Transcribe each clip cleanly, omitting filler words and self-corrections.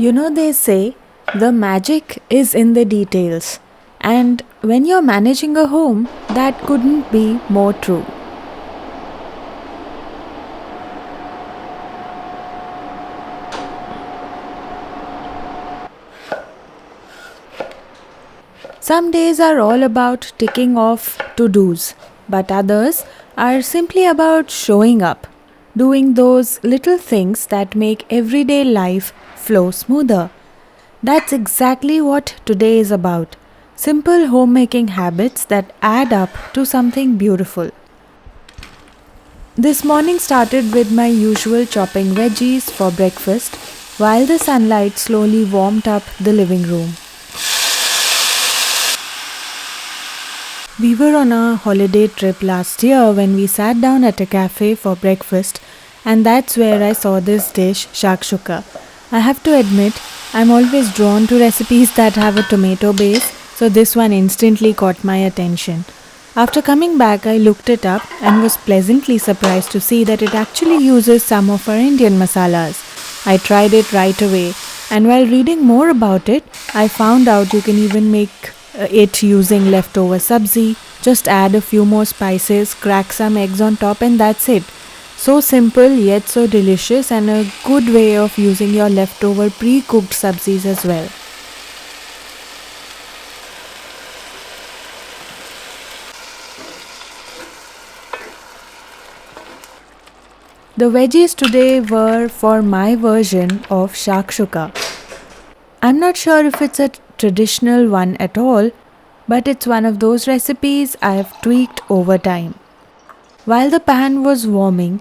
They say the magic is in the details. And when you're managing a home, that couldn't be more true. Some days are all about ticking off to dos, but others are simply about showing up, doing those little things that make everyday life flow smoother. That's exactly what today is about. Simple homemaking habits that add up to something beautiful. This morning started with my usual chopping veggies for breakfast while the sunlight slowly warmed up the living room. We were on a holiday trip last year when we sat down at a cafe for breakfast, and that's where I saw this dish, Shakshuka. I have to admit, I'm always drawn to recipes that have a tomato base, so this one instantly caught my attention. After coming back, I looked it up and was pleasantly surprised to see that it actually uses some of our Indian masalas. I tried it right away, and while reading more about it, I found out you can even make it using leftover sabzi. Just add a few more spices, crack some eggs on top, and that's it. So simple yet so delicious, and a good way of using your leftover pre-cooked sabzis as well. The veggies today were for my version of shakshuka. I'm not sure if it's a traditional one at all, but it's one of those recipes I've tweaked over time. While the pan was warming,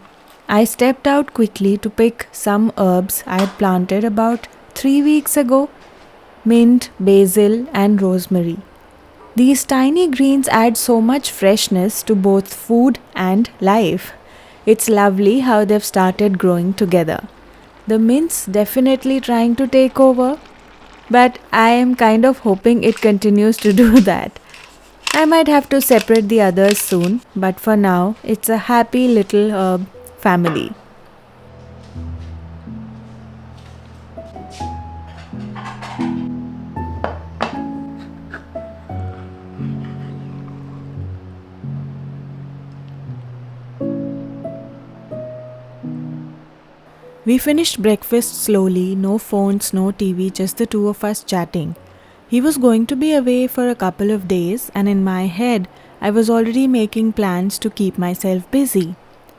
I stepped out quickly to pick some herbs I had planted about 3 weeks ago: mint, basil, and rosemary. These tiny greens add so much freshness to both food and life. It's lovely how they've started growing together. The mint's definitely trying to take over, but I am kind of hoping it continues to do that. I might have to separate the others soon, but for now, it's a happy little herb family. We finished breakfast slowly, no phones, no TV, just the two of us chatting. He was going to be away for a couple of days, and in my head, I was already making plans to keep myself busy.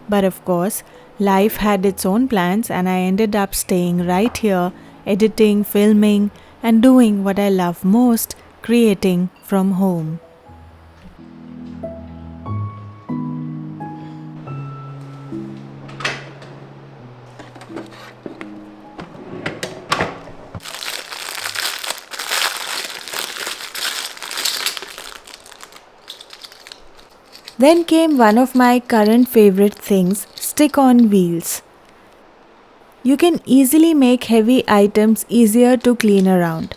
But of course, life had its own plans, and I ended up staying right here, editing, filming, and doing what I love most: creating from home. Then came one of my current favorite things: stick on wheels. You can easily make heavy items easier to clean around.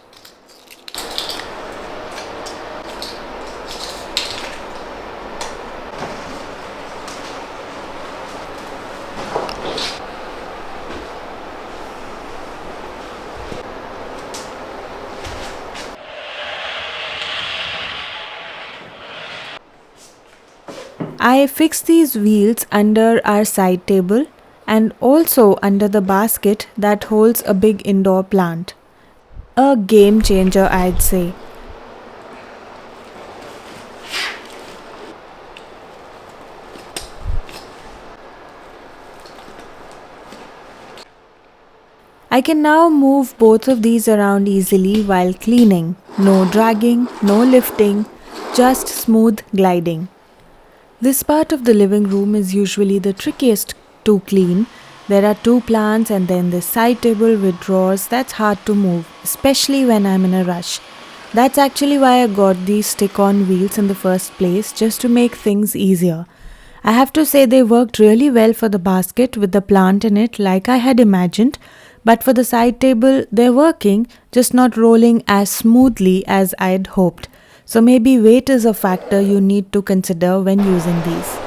I fixed these wheels under our side table and also under the basket that holds a big indoor plant. A game changer, I'd say. I can now move both of these around easily while cleaning. No dragging, no lifting, just smooth gliding. This part of the living room is usually the trickiest to clean. There are two plants and then this side table with drawers that's hard to move, especially when I'm in a rush. That's actually why I got these stick-on wheels in the first place, just to make things easier. I have to say they worked really well for the basket with the plant in it like I had imagined, but for the side table they're working, just not rolling as smoothly as I'd hoped. So maybe weight is a factor you need to consider when using these.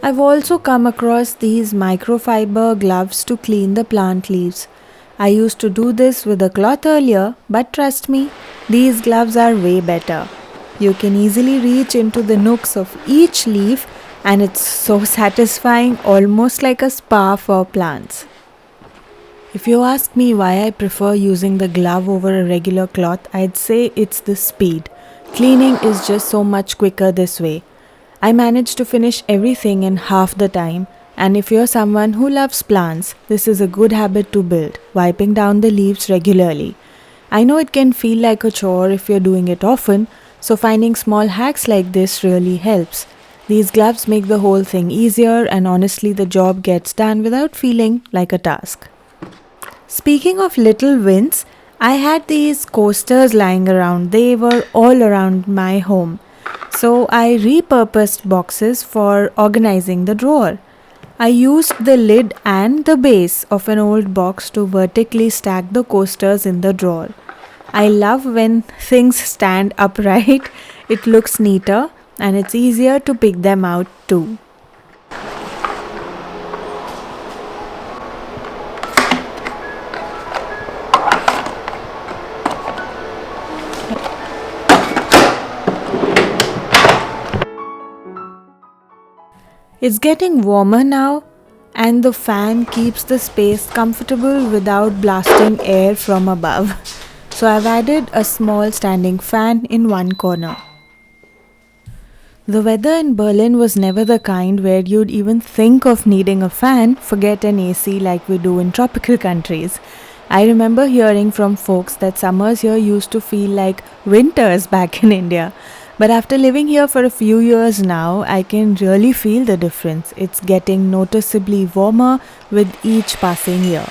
I've also come across these microfiber gloves to clean the plant leaves. I used to do this with a cloth earlier, but trust me, these gloves are way better. You can easily reach into the nooks of each leaf, and it's so satisfying, almost like a spa for plants. If you ask me why I prefer using the glove over a regular cloth, I'd say it's the speed. Cleaning is just so much quicker this way. I manage to finish everything in half the time, and if you're someone who loves plants, this is a good habit to build, wiping down the leaves regularly. I know it can feel like a chore if you're doing it often, so finding small hacks like this really helps. These gloves make the whole thing easier, and honestly, the job gets done without feeling like a task. Speaking of little wins, I had these coasters lying around. They were all around my home. So I repurposed boxes for organizing the drawer. I used the lid and the base of an old box to vertically stack the coasters in the drawer. I love when things stand upright, it looks neater and it's easier to pick them out too. It's getting warmer now, and the fan keeps the space comfortable without blasting air from above. So I've added a small standing fan in one corner. The weather in Berlin was never the kind where you'd even think of needing a fan, forget an AC like we do in tropical countries. I remember hearing from folks that summers here used to feel like winters back in India. But after living here for a few years now, I can really feel the difference. It's getting noticeably warmer with each passing year.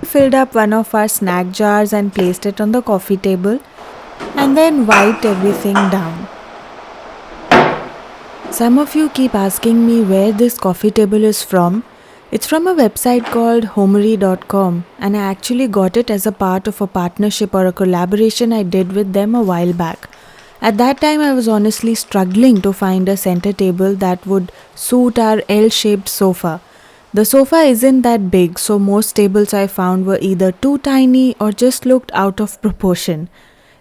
Filled up one of our snack jars and placed it on the coffee table and then wiped everything down. Some of you keep asking me where this coffee table is from. It's from a website called homemaking, and I actually got it as a part of a partnership or a collaboration I did with them a while back. At that time, I was honestly struggling to find a center table that would suit our L-shaped sofa. The sofa isn't that big, so most tables I found were either too tiny or just looked out of proportion.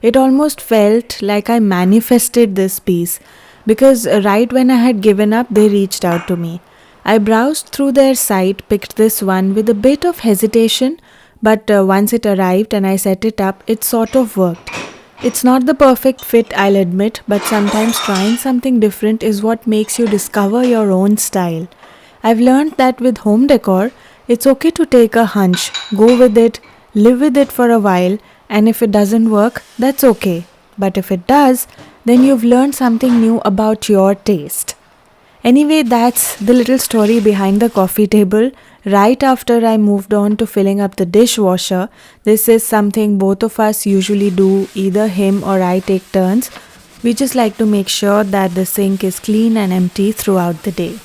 It almost felt like I manifested this piece, because right when I had given up, they reached out to me. I browsed through their site, picked this one with a bit of hesitation, but once it arrived and I set it up, it sort of worked. It's not the perfect fit, I'll admit, but sometimes trying something different is what makes you discover your own style. I've learned that with home decor, it's okay to take a hunch, go with it, live with it for a while, and if it doesn't work, that's okay. But if it does, then you've learned something new about your taste. Anyway, that's the little story behind the coffee table. Right after I moved on to filling up the dishwasher, this is something both of us usually do, either him or I take turns. We just like to make sure that the sink is clean and empty throughout the day.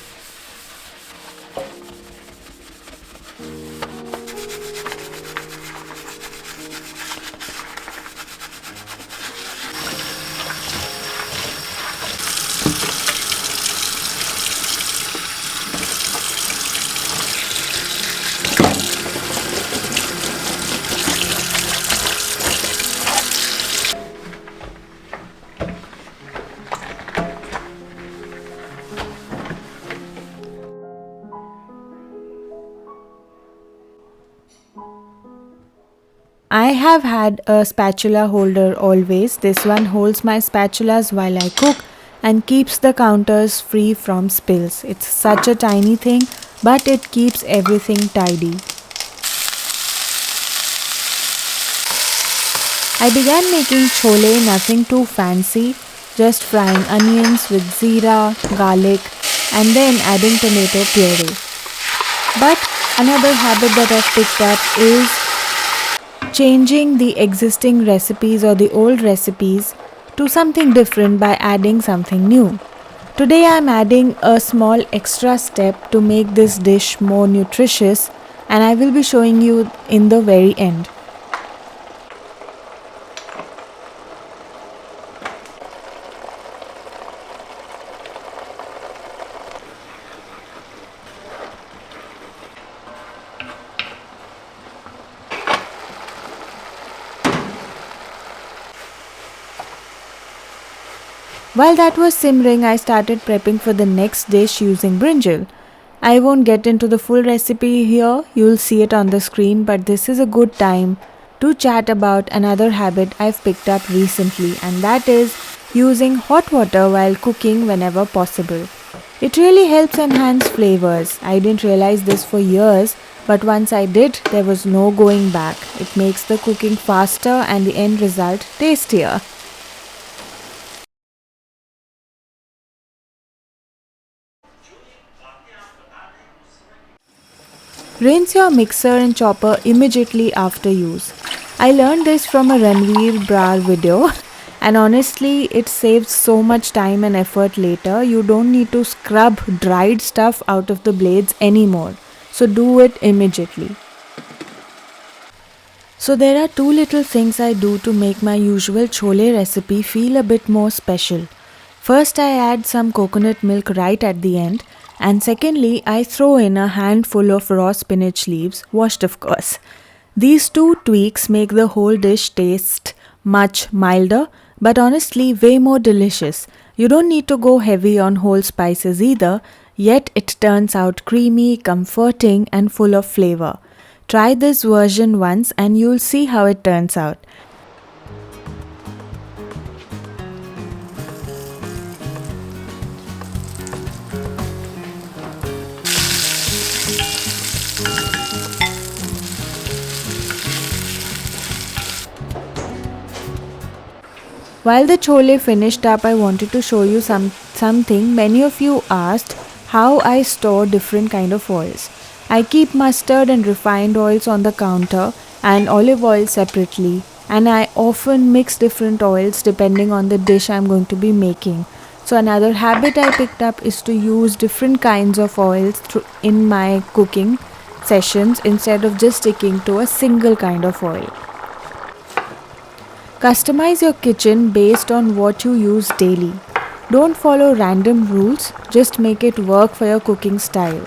I have had a spatula holder always. This one holds my spatulas while I cook and keeps the counters free from spills. It's such a tiny thing, but it keeps everything tidy. I began making chole, nothing too fancy, just frying onions with zeera, garlic, and then adding tomato puree. But another habit that I've picked up is changing the existing recipes or the old recipes to something different by adding something new. Today I am adding a small extra step to make this dish more nutritious, and I will be showing you in the very end. While that was simmering, I started prepping for the next dish using brinjal. I won't get into the full recipe here, you'll see it on the screen, but this is a good time to chat about another habit I've picked up recently, and that is using hot water while cooking whenever possible. It really helps enhance flavors. I didn't realize this for years, but once I did, there was no going back. It makes the cooking faster and the end result tastier. Rinse your mixer and chopper immediately after use. I learned this from a Ranveer Brar video, and honestly, it saves so much time and effort later. You don't need to scrub dried stuff out of the blades anymore. So do it immediately. So there are two little things I do to make my usual chole recipe feel a bit more special. First, I add some coconut milk right at the end, and secondly, I throw in a handful of raw spinach leaves, washed of course. These two tweaks make the whole dish taste much milder, but honestly way more delicious. You don't need to go heavy on whole spices either, yet it turns out creamy, comforting, and full of flavor. Try this version once and you'll see how it turns out. While the chole finished up, I wanted to show you something. Many of you asked how I store different kind of oils. I keep mustard and refined oils on the counter and olive oil separately, and I often mix different oils depending on the dish I'm going to be making. So another habit I picked up is to use different kinds of oils in my cooking sessions instead of just sticking to a single kind of oil. Customize your kitchen based on what you use daily. Don't follow random rules, just make it work for your cooking style.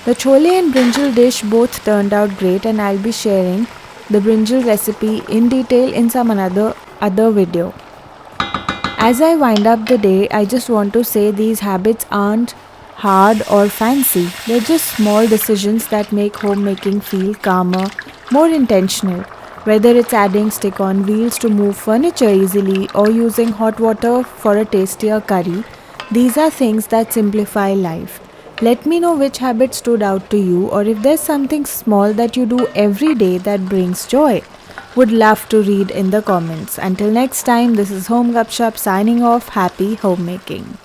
The chole and brinjal dish both turned out great, and I'll be sharing the brinjal recipe in detail in some other video. As I wind up the day, I just want to say these habits aren't hard or fancy. They're just small decisions that make homemaking feel calmer, more intentional. Whether it's adding stick-on wheels to move furniture easily or using hot water for a tastier curry, these are things that simplify life. Let me know which habit stood out to you, or if there's something small that you do every day that brings joy. Would love to read in the comments. Until next time, this is Home Gupshup signing off. Happy homemaking.